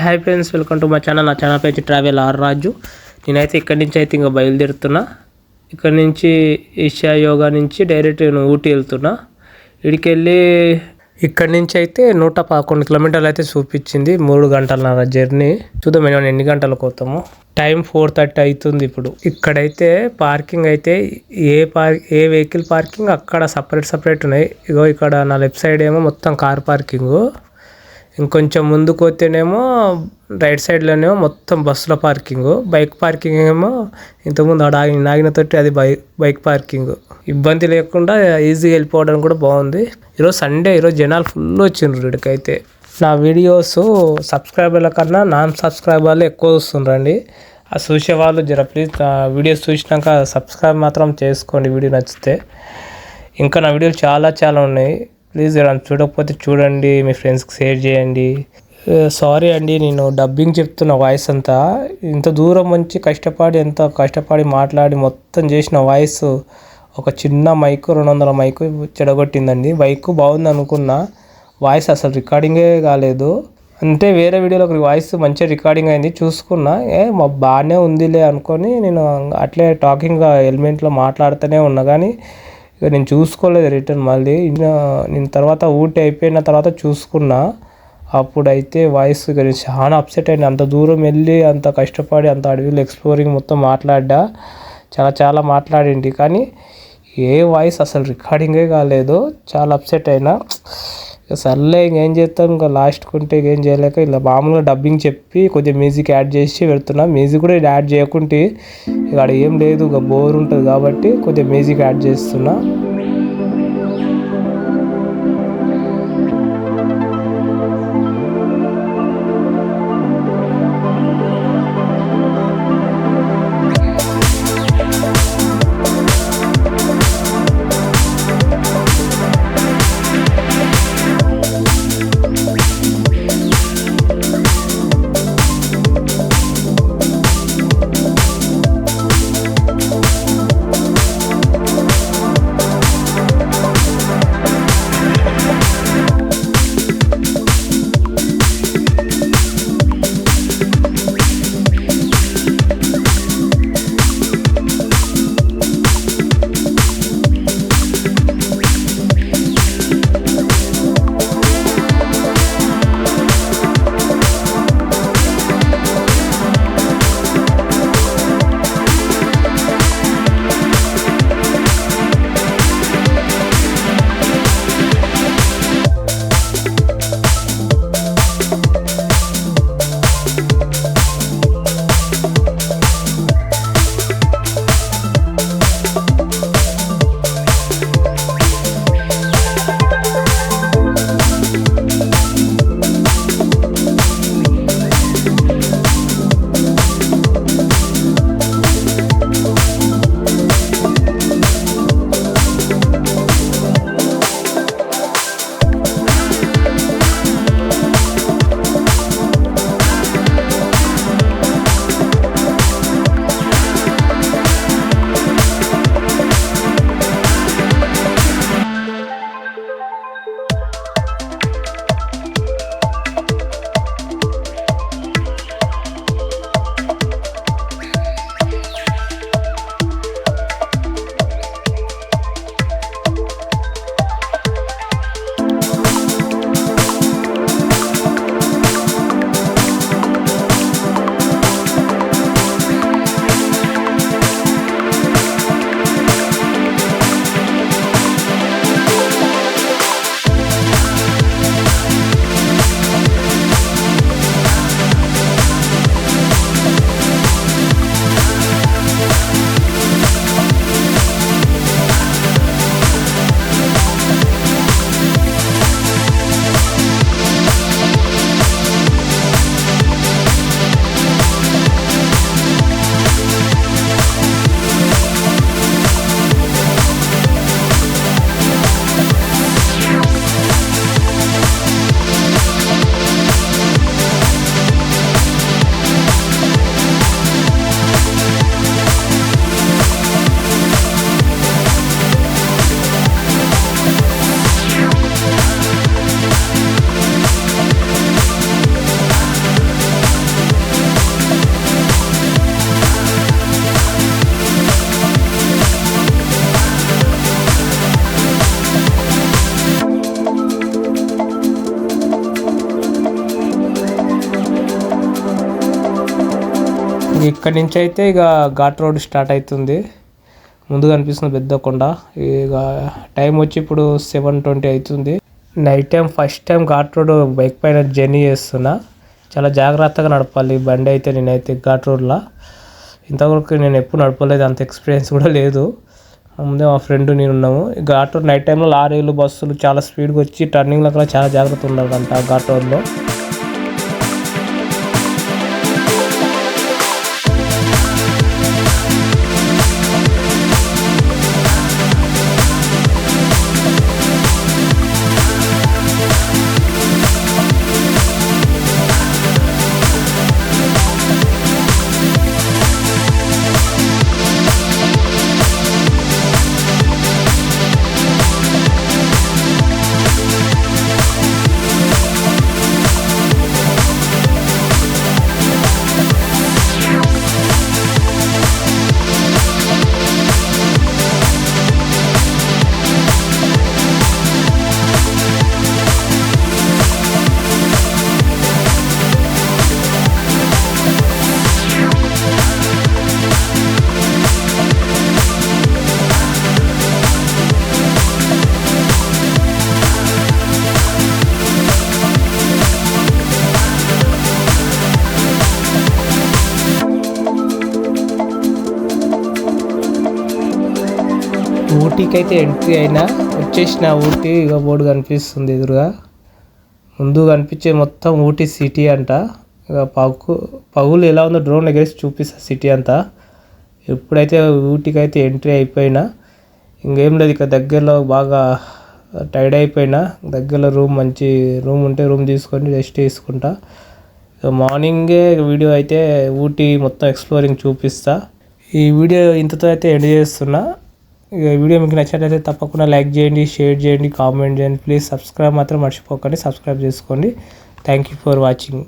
Hi friends, welcome to my channel. నా channel పేరు travel are రాజు. నేనైతే ఇక్కడి నుంచి అయితే ఇంకా బయలుదేరుతున్నా. ఇక్కడ నుంచి ఈషా యోగా నుంచి డైరెక్ట్ నేను ఊటీ వెళ్తున్నా. ఇక్కడికి వెళ్ళి ఇక్కడి నుంచి అయితే 111 కిలోమీటర్లు అయితే చూపించింది. 3 గంటలన్నర జర్నీ. చూద్దాం మేము ఎన్ని గంటలకు పోతాము. టైం 4:30 అవుతుంది ఇప్పుడు. ఇక్కడైతే పార్కింగ్ అయితే ఏ వెహికల్ పార్కింగ్ అక్కడ సపరేట్ ఉన్నాయి. ఇగో ఇక్కడ నా లెఫ్ట్ సైడ్ ఏమో మొత్తం కార్ పార్కింగు, ఇంకొంచెం ముందుకు పోతేనేమో రైట్ సైడ్లోనేమో మొత్తం బస్సుల పార్కింగ్, బైక్ పార్కింగ్ ఏమో ఇంతకుముందు ఆగిన తోటి అది బైక్ పార్కింగ్. ఇబ్బంది లేకుండా ఈజీగా వెళ్ళిపోవడానికి కూడా బాగుంది. ఈరోజు సండే, ఈరోజు జనాలు ఫుల్ వచ్చిండ్రు ఇక్కడికైతే. నా వీడియోస్ సబ్స్క్రైబర్ల కన్నా నాన్ సబ్స్క్రైబర్లు ఎక్కువ చూస్తుండ్రండి. ఆ చూసేవాళ్ళు జర ప్లీజ్ వీడియోస్ చూసినాక సబ్స్క్రైబ్ మాత్రం చేసుకోండి వీడియో నచ్చితే. ఇంకా నా వీడియోలు చాలా ఉన్నాయి. ప్లీజ్ చూడకపోతే చూడండి, మీ ఫ్రెండ్స్కి షేర్ చేయండి. సారీ అండి, నేను డబ్బింగ్ చెప్తున్న వాయిస్ అంతా. ఇంత దూరం నుంచి ఎంత కష్టపడి మాట్లాడి మొత్తం చేసిన వాయిస్ ఒక చిన్న మైకు 200 మైకు చెడగొట్టిందండి. మైకు బాగుంది అనుకున్నా, వాయిస్ అసలు రికార్డింగే కాలేదు. అంటే వేరే వీడియోలో వాయిస్ మంచిగా రికార్డింగ్ అయింది చూసుకున్నా, బాగానే ఉందిలే అనుకొని నేను అట్లే టాకింగ్గా ఎలిమెంట్లో మాట్లాడుతూనే ఉన్నా. కానీ ఇక నేను చూసుకోలేదు రిటర్న్. మళ్ళీ నేను తర్వాత ఊటీ అయిపోయిన తర్వాత చూసుకున్నా. అప్పుడైతే వాయిస్ చాలా అప్సెట్ అయింది. అంత దూరం వెళ్ళి అంత కష్టపడి అంత అడవిలో ఎక్స్ప్లోరింగ్ మొత్తం మాట్లాడా, చాలా మాట్లాడింది. కానీ ఏ వాయిస్ అసలు రికార్డింగే కాలేదు. చాలా అప్సెట్ అయినా. సర్లే ఇంకేం చేస్తాం, ఇంకా లాస్ట్కి ఉంటే ఇంకేం చేయలేక ఇలా మామూలుగా డబ్బింగ్ చెప్పి కొద్దిగా మ్యూజిక్ యాడ్ చేసి పెడుతున్నా. మ్యూజిక్ కూడా యాడ్ చేయకుంటే ఇక్కడ ఏం లేదు, ఇక బోర్ ఉంటుంది కాబట్టి కొద్దిగా మ్యూజిక్ యాడ్ చేస్తున్నా. ఇక్కడ నుంచి అయితే ఇక ఘాట్ రోడ్ స్టార్ట్ అవుతుంది. ముందుగా అనిపిస్తుంది పెద్ద కొండ. ఇక టైం వచ్చి ఇప్పుడు 7:20 అవుతుంది. Night time first time ghat road bike పైన జర్నీ చేస్తున్నా. చాలా జాగ్రత్తగా నడపాలి బండి అయితే. నేనైతే ఘాట్ రోడ్లో ఇంతవరకు నేను ఎప్పుడు నడపలేదు, అంత ఎక్స్పీరియన్స్ కూడా లేదు. ముందే మా ఫ్రెండ్ నేను ఉన్నాము. ఘాట్ రోడ్ నైట్ టైంలో లారీలు బస్సులు చాలా స్పీడ్గా వచ్చి టర్నింగ్లో కూడా చాలా జాగ్రత్త ఉండాలంట ఘాట్ రోడ్లో. ఊటీకి అయితే ఎంట్రీ అయినా వచ్చేసిన. ఊటీ ఇక బోర్డు కనిపిస్తుంది ఎదురుగా. ముందు కనిపించే మొత్తం ఊటీ సిటీ అంట. ఇక పగులు ఎలా ఉందో డ్రోన్ ఎగరేసి చూపిస్తా సిటీ అంతా. ఎప్పుడైతే ఊటీకి అయితే ఎంట్రీ అయిపోయినా ఇంకేం లేదు. ఇక దగ్గరలో బాగా టైర్డ్ అయిపోయినా దగ్గరలో మంచి రూమ్ ఉంటే రూమ్ తీసుకొని రెస్ట్ తీసుకుంటా. మార్నింగే వీడియో అయితే ఊటీ మొత్తం ఎక్స్ప్లోరింగ్ చూపిస్తా. ఈ వీడియో ఇంతతో అయితే ఎండ్ చేస్తున్నా. ఈ వీడియో మీకు నచ్చినట్లయితే తప్పకుండా లైక్ చేయండి, షేర్ చేయండి, కామెంట్ చేయండి. ప్లీజ్ సబ్స్క్రైబ్ మాత్రం మర్చిపోకండి. సబ్స్క్రైబ్ చేసుకోండి. Thank you for watching.